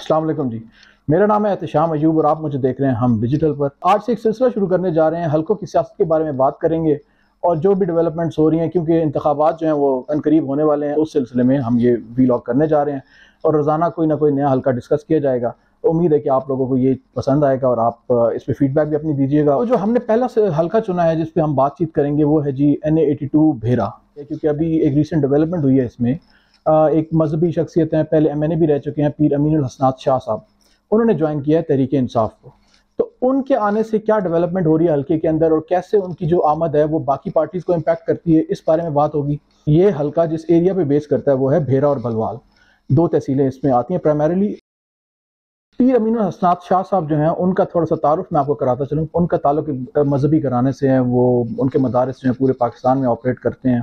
السلام علیکم جی، میرا نام ہے احتشام ایوب اور آپ مجھے دیکھ رہے ہیں ہم ڈیجیٹل پر۔ آج سے ایک سلسلہ شروع کرنے جا رہے ہیں، حلقوں کی سیاست کے بارے میں بات کریں گے اور جو بھی ڈیولپمنٹس ہو رہی ہیں، کیونکہ انتخابات جو ہیں وہ عنقریب ہونے والے ہیں، اس سلسلے میں ہم یہ ویلاگ کرنے جا رہے ہیں اور روزانہ کوئی نہ کوئی نیا حلقہ ڈسکس کیا جائے گا۔ امید ہے کہ آپ لوگوں کو یہ پسند آئے گا اور آپ اس پہ فیڈ بیک بھی اپنی دیجیے گا۔ اور جو ہم نے پہلا حلقہ چنا ہے جس پہ ہم بات چیت کریں گے وہ ہے جی NA82 بھیرا، کیونکہ ابھی ایک ریسنٹ ڈیولپمنٹ ہوئی ہے اس میں۔ ایک مذہبی شخصیت ہیں، پہلے MNA بھی رہ چکے ہیں، پیر امین الحسنات شاہ صاحب، انہوں نے جوائن کیا ہے تحریک انصاف کو۔ تو ان کے آنے سے کیا ڈیولپمنٹ ہو رہی ہے حلقے کے اندر اور کیسے ان کی جو آمد ہے وہ باقی پارٹیز کو امپیکٹ کرتی ہے، اس بارے میں بات ہوگی۔ یہ حلقہ جس ایریا پہ بیس کرتا ہے وہ ہے بھیرا اور بلوال، دو تحصیلیں اس میں آتی ہیں پرائمریلی۔ پیر امین الحسنات شاہ صاحب جو ہیں ان کا تھوڑا سا تعارف میں آپ کو کراتا چلوں۔ ان کا تعلق مذہبی گھرانے سے ہے، وہ ان کے مدارس جو ہیں پورے پاکستان میں آپریٹ کرتے ہیں۔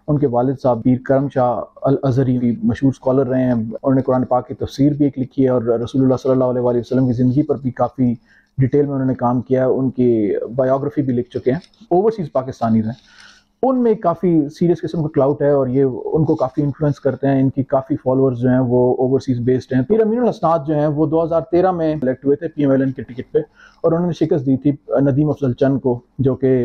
ان کے والد صاحب پیر کرم شاہ الازہری مشہور سکولر رہے ہیں، انہوں نے قرآن پاک کی تفسیر بھی ایک لکھی ہے اور رسول اللہ صلی اللہ علیہ وسلم کی زندگی پر بھی کافی ڈیٹیل میں انہوں نے کام کیا ہے، ان کی بایوگرافی بھی لکھ چکے ہیں۔ اوورسیز پاکستانی ہیں، ان میں کافی سیریس قسم کا کلاؤٹ ہے اور یہ ان کو کافی انفلوئنس کرتے ہیں، ان کی کافی فالوورز جو ہیں وہ اوورسیز بیسڈ ہیں۔ پیر امین الحسنات جو ہیں وہ 2013 میں الیکٹ ہوئے تھے PMLN کے ٹکٹ پہ اور انہوں نے شکست دی تھی ندیم افضل چند کو، جو کہ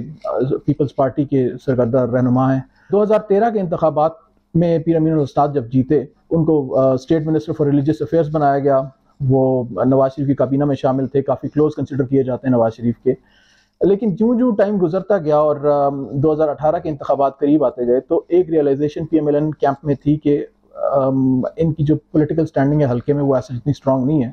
پیپلز پارٹی کے سرکردہ رہنما ہیں۔ 2013 کے انتخابات میں پیر امین الحسنات جب جیتے، ان کو state minister for religious affairs بنایا گیا۔ وہ نواز شریف کی کابینہ میں شامل تھے، کافی کلوز کنسیڈر کیے جاتے ہیں نواز شریف کے۔ لیکن جوں ٹائم گزرتا گیا اور 2018 کے انتخابات قریب آتے گئے تو ایک ریئلائزیشن PMLN کیمپ میں تھی کہ ان کی جو پولیٹیکل سٹینڈنگ ہے حلقے میں وہ ایسے اتنی اسٹرانگ نہیں ہے،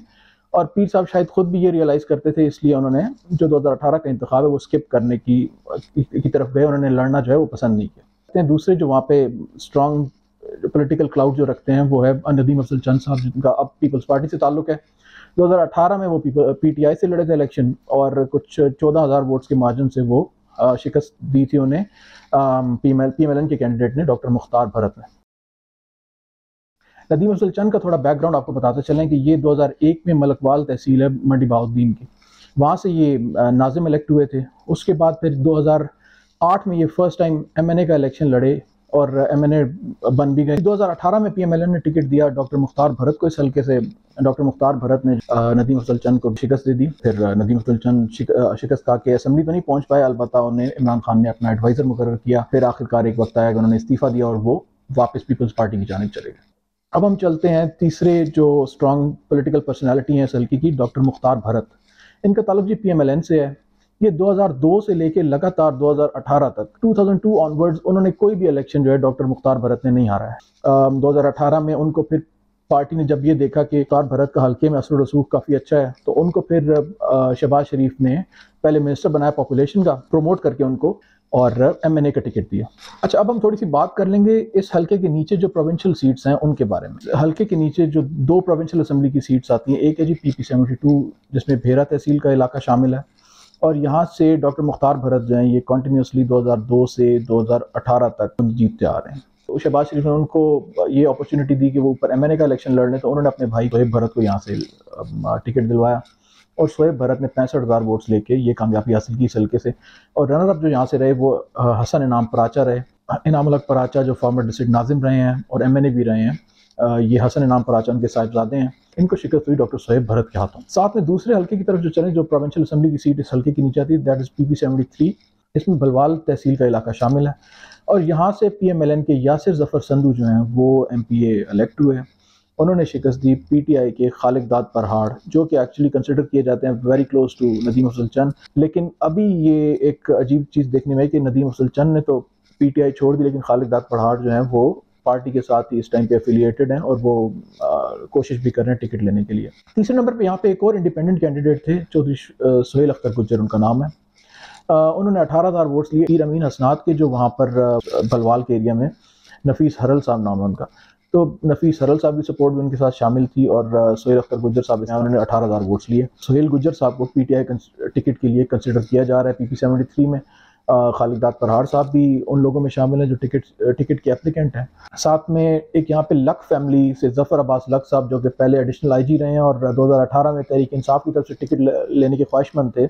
اور پیر صاحب شاید خود بھی یہ ریئلائز کرتے تھے، اس لیے انہوں نے جو 2018 کا انتخاب ہے وہ اسکپ کرنے کی طرف گئے، انہوں نے لڑنا جو ہے وہ پسند نہیں کیا۔ دوسرے جو وہاں پہ اسٹرانگ پولیٹیکل کلاؤڈ جو رکھتے ہیں وہ ہے ندیم افضل چند صاحب، جن کا اب پیپلز پارٹی سے تعلق ہے۔ 2018 میں وہ PTI سے لڑے تھے الیکشن اور کچھ 14,000 ووٹس کے مارجن سے وہ شکست دی تھی انہیں PMLN کے کینڈیڈیٹ نے، ڈاکٹر مختار بھرت نے۔ ندیم افضل چند کا تھوڑا بیک گراؤنڈ آپ کو بتاتے چلیں کہ یہ 2001 میں ملکوال تحصیل ہے منڈی بہاؤالدین کی، وہاں سے یہ ناظم الیکٹ ہوئے تھے۔ اس کے بعد پھر 2008 میں یہ فرسٹ ٹائم MNA کا الیکشن لڑے اور MNA بن بھی گئے۔ 2018 میں PMLN نے ٹکٹ دیا ڈاکٹر مختار بھرت کو، اس حلقے سے ڈاکٹر مختار بھرت نے ندیم افضل چند کو شکست دے دی۔ پھر ندیم افضل چند شکست کھا کے اسمبلی تو نہیں پہنچ پائے، البتہ انہیں عمران خان نے اپنا ایڈوائزر مقرر کیا۔ پھر آخرکار ایک وقت آیا کہ انہوں نے استعفیٰ دیا اور وہ واپس پیپلز پارٹی کی جانب چلے گئے۔ اب ہم چلتے ہیں تیسرے جو اسٹرانگ پولیٹیکل پرسنالٹی ہیں اس حلقے کی، ڈاکٹر مختار بھرت۔ ان کا تعلق جی PMLN سے ہے۔ یہ 2002 سے لے کے لگاتار 2018 تک 2002 آنورڈز انہوں نے کوئی بھی الیکشن جو ہے ڈاکٹر مختار بھرت نے نہیں ہارا ہے۔ 2018 میں ان کو پھر پارٹی نے جب یہ دیکھا کہ مختار بھرت کا حلقے میں اثر و رسوخ کافی اچھا ہے تو ان کو پھر شہباز شریف نے پہلے منسٹر بنایا پاپولیشن کا، پروموٹ کر کے ان کو، اور MNA کا ٹکٹ دیا۔ اچھا، اب ہم تھوڑی سی بات کر لیں گے اس حلقے کے نیچے جو پروونشل سیٹس ہیں ان کے بارے میں۔ حلقے کے نیچے جو دو پروونشل اسمبلی کی سیٹس آتی ہیں، ایک ہے جی PP72 جس میں بھیرا تحصیل کا علاقہ شامل ہے، اور یہاں سے ڈاکٹر مختار بھرت جو ہیں یہ کنٹینیوسلی 2002 سے 2018 تک جیتتے آ رہے ہیں۔ تو شہباز شریف نے ان کو یہ اپرچونٹی دی کہ وہ اوپر MNA کا الیکشن لڑ لیں، تو انہوں نے اپنے بھائی شعیب بھرت کو یہاں سے ٹکٹ دلوایا اور شعیب بھرت نے 65,000 ووٹس لے کے یہ کامیابی حاصل کی اس حلقے سے۔ اور رنر اپ جو یہاں سے رہے وہ حسن انعام پراچا رہے۔ انعام الحق پراچا جو فارمر ڈسٹرکٹ ناظم رہے ہیں اور MNA بھی رہے ہیں، یہ حسن انعام پراچا ان کے صاحبزادے ہیں۔ ان کو شکست ہوئی ڈاکٹر شعیب بھرت کے ہاتھوں۔ ساتھ میں دوسرے حلقے کی طرف جو چلیں، جو پروونشل اسمبلی کی سیٹ اس حلقے کے نیچے آتی ہے، دیٹ از PP73، اس میں بلوال تحصیل کا علاقہ شامل ہے، اور یہاں سے PMLN کے یاسر ظفر سندھو جو ہیں وہ MPA الیکٹ ہوئے۔ انہوں نے شکست دی PTI کے خالق داد پرہاڑ، جو کہ ایکچولی کنسیڈر کیے جاتے ہیں ویری کلوز ٹو ندیم افضل چند۔ لیکن ابھی یہ ایک عجیب چیز دیکھنے میں ہے کہ ندیم افضل چند نے تو PTI چھوڑ دی، لیکن خالق داد پرہاڑ جو ہیں وہ پارٹی کے ساتھ ہی اس ٹائم پہ ایفیلیٹڈ ہیں اور وہ کوشش بھی کر رہے ہیں ٹکٹ لینے کے لیے۔ تیسرے نمبر پہ یہاں پہ ایک اور انڈیپینڈنٹ کینڈیڈیٹ تھے، چودھری سہیل اختر گجر ان کا نام ہے۔ انہوں نے 18,000 ووٹس لیے پیر امین حسنات کے، جو وہاں پر بلوال کے ایریا میں نفیس ہرل صاحب نام ہے ان کا، تو نفیس ہرل صاحب کی سپورٹ بھی ان کے ساتھ شامل تھی، اور سہیل اختر گجر صاحب انہوں نے 18,000 ووٹس لیے۔ سہیل گجر صاحب کو PTI ٹکٹ کے لیے کنسیڈر کیا جا رہا ہے PP73 میں۔ خالق داد پرہاڑ صاحب بھی ان لوگوں میں شامل ہیں جو ٹکٹ کے اپلیکنٹ ہیں۔ ساتھ میں ایک یہاں پہ لک فیملی سے ظفر عباس لک صاحب، جو کہ پہلے ایڈیشنل IG رہے ہیں اور 2018 میں تحریک انصاف کی طرف سے ٹکٹ لینے کے خواہش مند تھے،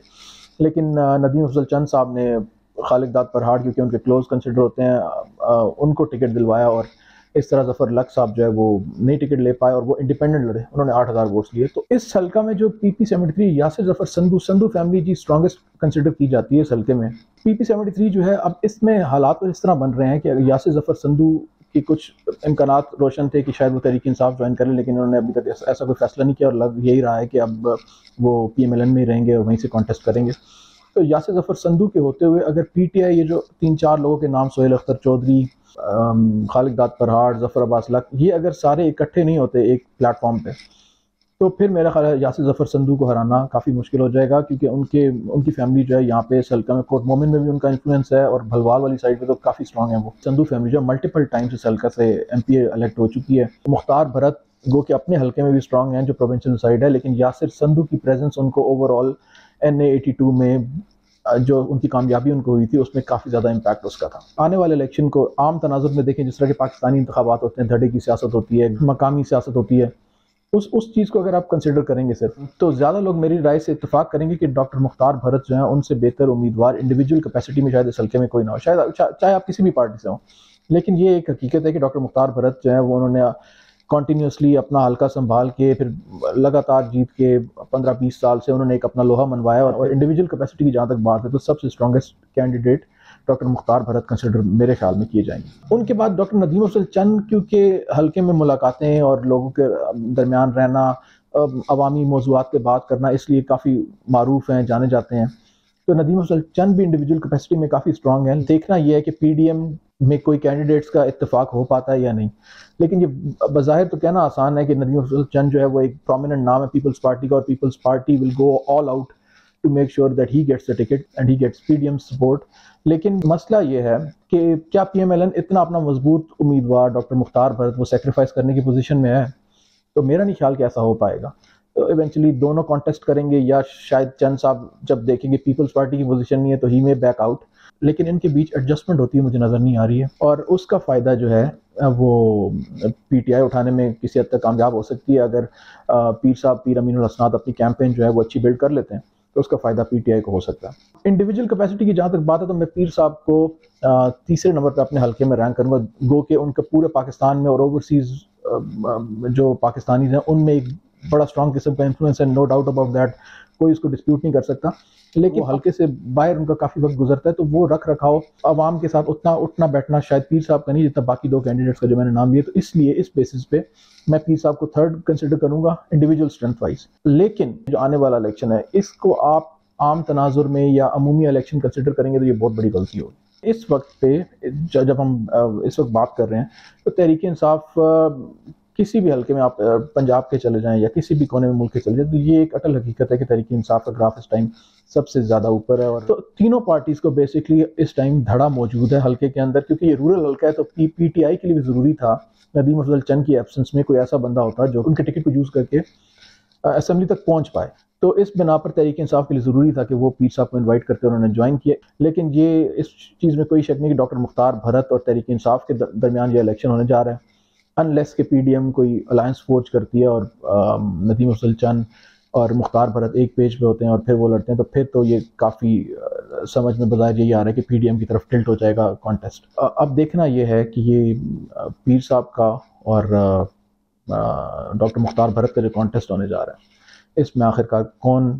لیکن ندیم افضل چند صاحب نے خالق داد پرہاڑ، کیونکہ ان کے کلوز کنسیڈر ہوتے ہیں، ان کو ٹکٹ دلوایا اور اس طرح ظفر لک صاحب جو ہے وہ نئی ٹکٹ لے پائے اور وہ انڈیپینڈنٹ لڑے، انہوں نے 8,000 ووٹس لیے۔ تو اس حلقہ میں جو PP-73 یاسر ظفر سندھو فیملی جی اسٹرانگسٹ کنسیڈر کی جاتی ہے اس حلقے میں۔ PP-73 جو ہے اب اس میں حالات اس طرح بن رہے ہیں کہ یاسر ظفر سندھو کی کچھ امکانات روشن تھے کہ شاید وہ تحریک انصاف جوائن کریں، لیکن انہوں نے ابھی تک ایسا کوئی فیصلہ نہیں کیا، اور لگ یہی رہا ہے کہ اب وہ PMLN میں ہی رہیں گے اور وہیں سے کانٹیسٹ کریں گے۔ تو یاسر ظفر سندھو کے ہوتے ہوئے اگر PTI یہ جو 3-4 لوگوں کے نام، سہیل اختر چودھری، خالد داد پرہاڑ، ظفر عباس لک، یہ اگر سارے اکٹھے نہیں ہوتے ایک پلیٹ فارم پہ، تو پھر میرا خیال ہے یاسر ظفر سندھو کو ہرانا کافی مشکل ہو جائے گا، کیونکہ ان کی فیملی جو ہے یہاں پہ اس حلقہ میں کوٹ مومن میں بھی ان کا انفلوئنس ہے، اور بھلوال والی سائڈ پہ تو کافی اسٹرانگ ہے وہ سندھو فیملی جو ملٹیپل ٹائمز اس حلقہ سے MP الیکٹ ہو چکی ہے۔ مختار بھرت گو کہ اپنے حلقے میں بھی اسٹرانگ ہیں جو پروونشل سائڈ ہے، لیکن یاسر سندھو کی پریزنس ان کو اوور آل NA82 میں جو ان کی کامیابی ان کو ہوئی تھی اس میں کافی زیادہ امپیکٹ اس کا تھا۔ آنے والے الیکشن کو عام تناظر میں دیکھیں، جس طرح کے پاکستانی انتخابات ہوتے ہیں، دھڑے کی سیاست ہوتی ہے، مقامی سیاست ہوتی ہے، اس چیز کو اگر آپ کنسیڈر کریں گے صرف، تو زیادہ لوگ میری رائے سے اتفاق کریں گے کہ ڈاکٹر مختار بھرت جو ہیں ان سے بہتر امیدوار انڈیویجول کیپیسٹی میں شاید اس حلقے میں کوئی نہ ہو، شاید چاہے آپ کسی بھی پارٹی سے ہوں، لیکن یہ ایک حقیقت ہے کہ ڈاکٹر مختار بھرت جو ہیں وہ انہوں نے کنٹینیوسلی اپنا حلقہ سنبھال کے پھر لگاتار جیت کے 15-20 سال سے انہوں نے ایک اپنا لوہا منوایا، اور انڈیویجول کیپیسٹی کی جہاں تک بات ہے تو سب سے اسٹرانگسٹ کینڈیڈیٹ ڈاکٹر مختار بھرت کنسیڈر میرے خیال میں کیے جائیں گے۔ ان کے بعد ڈاکٹر ندیم افضل چند، کیونکہ حلقے میں ملاقاتیں اور لوگوں کے درمیان رہنا، عوامی موضوعات پہ بات کرنا، اس لیے کافی معروف ہیں، جانے جاتے ہیں، تو ندیم افضل چند بھی انڈیویجول کیپیسٹی میں کافی اسٹرانگ ہیں۔ دیکھنا یہ ہے کہ PDM میں کوئی کینڈیڈیٹس کا اتفاق ہو پاتا ہے یا نہیں، لیکن یہ بظاہر تو کہنا آسان ہے کہ ندیم افضل چند جو ہے وہ ایک پرومیننٹ نام ہے پیپلز پارٹی کا، اور Peoples Party will go all out to make sure that he gets the ticket and he gets PDM support. لیکن مسئلہ یہ ہے کہ کیا PMLN اتنا اپنا مضبوط امیدوار ڈاکٹر مختار بھرت وہ سیکریفائس کرنے کی پوزیشن میں ہے؟ تو میرا نہیں خیال کہ ایسا ہو پائے گا۔ تو ایونچولی دونوں کانٹیسٹ کریں گے، یا شاید چند صاحب جب دیکھیں گے پیپلز پارٹی کی پوزیشن نہیں ہے تو ہی میں بیک آؤٹ، لیکن ان کے بیچ ایڈجسٹمنٹ ہوتی ہے مجھے نظر نہیں آ رہی ہے، اور اس کا فائدہ جو ہے وہ PTI اٹھانے میں کسی حد تک کامیاب ہو سکتی ہے۔ اگر پیر امین الحسنات اپنی کیمپین جو ہے وہ اچھی بلڈ کر لیتے ہیں تو اس کا فائدہ PTI کو ہو سکتا ہے۔ انڈیویجول کیپیسٹی کی جہاں تک بات ہے تو میں پیر صاحب کو تیسرے نمبر پہ اپنے حلقے میں رینک کروں گا، گو کہ ان کا پورے پاکستان میں اور اوورسیز جو پاکستانیز ہیں ان میں ایک بڑا اسٹرانگ قسم کا انفلوئنس ہے، نو ڈاؤٹ اباؤٹ دیٹ، کوئی اس کو ڈسپیوٹ نہیں کر سکتا، لیکن حلقے سے باہر ان کا کافی وقت گزرتا ہے، تو وہ رکھ رکھاؤ عوام کے ساتھ اتنا اٹھنا بیٹھنا شاید پیر صاحب کا نہیں جتنا باقی دو کینڈیڈیٹس کا جو میں نے نام لیے، تو اس لیے اس بیسس پہ میں پیر صاحب کو تھرڈ کنسیڈر کروں گا انڈیویجول اسٹرینتھ وائز۔ لیکن جو آنے والا الیکشن ہے اس کو آپ عام تناظر میں یا عمومی الیکشن کنسیڈر کریں گے تو یہ بہت بڑی غلطی ہوگی۔ اس وقت پہ جب ہم اس وقت بات کر رہے ہیں تو تحریک انصاف کسی بھی حلقے میں آپ پنجاب کے چلے جائیں یا کسی بھی کونے میں ملک کے چلے جائیں تو یہ ایک اٹل حقیقت ہے کہ تحریک انصاف کا گراف اس ٹائم سب سے زیادہ اوپر ہے، اور تو تینوں پارٹیز کو بیسکلی اس ٹائم دھڑا موجود ہے حلقے کے اندر، کیونکہ یہ رورل حلقہ ہے تو PTI کے لیے بھی ضروری تھا ندیم افضل چند کی ایبسنس میں کوئی ایسا بندہ ہوتا جو ان کے ٹکٹ کو یوز کر کے اسمبلی تک پہنچ پائے، تو اس بنا پر تحریک انصاف کے لیے ضروری تھا کہ وہ پیر صاحب کو انوائٹ کرتے انہوں نے جوائن کیے۔ لیکن یہ اس چیز میں کوئی شک نہیں کہ ڈاکٹر مختار بھرت اور تحریک انصاف کے درمیان یہ الیکشن ہونے جا رہا ہے، انلیس کہ PDM کوئی الائنس فورج کرتی ہے اور ندیم افضل چند اور مختار بھرت ایک پیج پہ ہوتے ہیں اور پھر وہ لڑتے ہیں، تو پھر تو یہ کافی سمجھ میں بظاہر یہی آ رہا ہے کہ PDM کی طرف ٹلٹ ہو جائے گا کانٹیسٹ۔ اب دیکھنا یہ ہے کہ یہ پیر صاحب کا اور ڈاکٹر مختار بھرت کا جو کانٹیسٹ ہونے جا رہا ہے اس میں آخرکار کون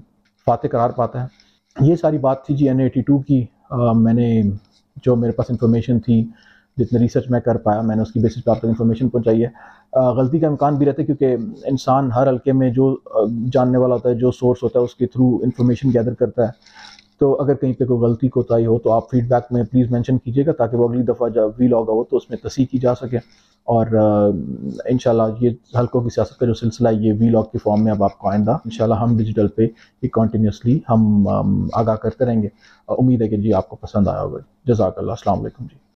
فاتح قرار پاتا ہے۔ یہ ساری بات تھی جی NA82 کی، میں نے جو میرے پاس انفارمیشن تھی، جتنے ریسرچ میں کر پایا میں نے اس کی بیسس پہ آپ تک انفارمیشن پہنچائی ہے۔ غلطی کا امکان بھی رہتا ہے کیونکہ انسان ہر حلقے میں جو جاننے والا ہوتا ہے، جو سورس ہوتا ہے اس کے تھرو انفارمیشن گیدر کرتا ہے، تو اگر کہیں پہ کوئی غلطی کوتاہی ہو تو آپ فیڈ بیک میں پلیز مینشن کیجیے گا تاکہ وہ اگلی دفعہ جب ویلاگ ہو تو اس میں تصحیح کی جا سکے، اور انشاءاللہ یہ حلقوں کی سیاست کا جو سلسلہ ہے یہ ویلاگ کی فارم میں اب آپ کو آئندہ انشاءاللہ ہم ڈیجیٹل پہ یہ کنٹینیوسلی ہم آگاہ کرتے رہیں گے۔ امید ہے کہ جی آپ کو پسند آیا ہوگا۔ جزاک اللہ، السلام علیکم جی۔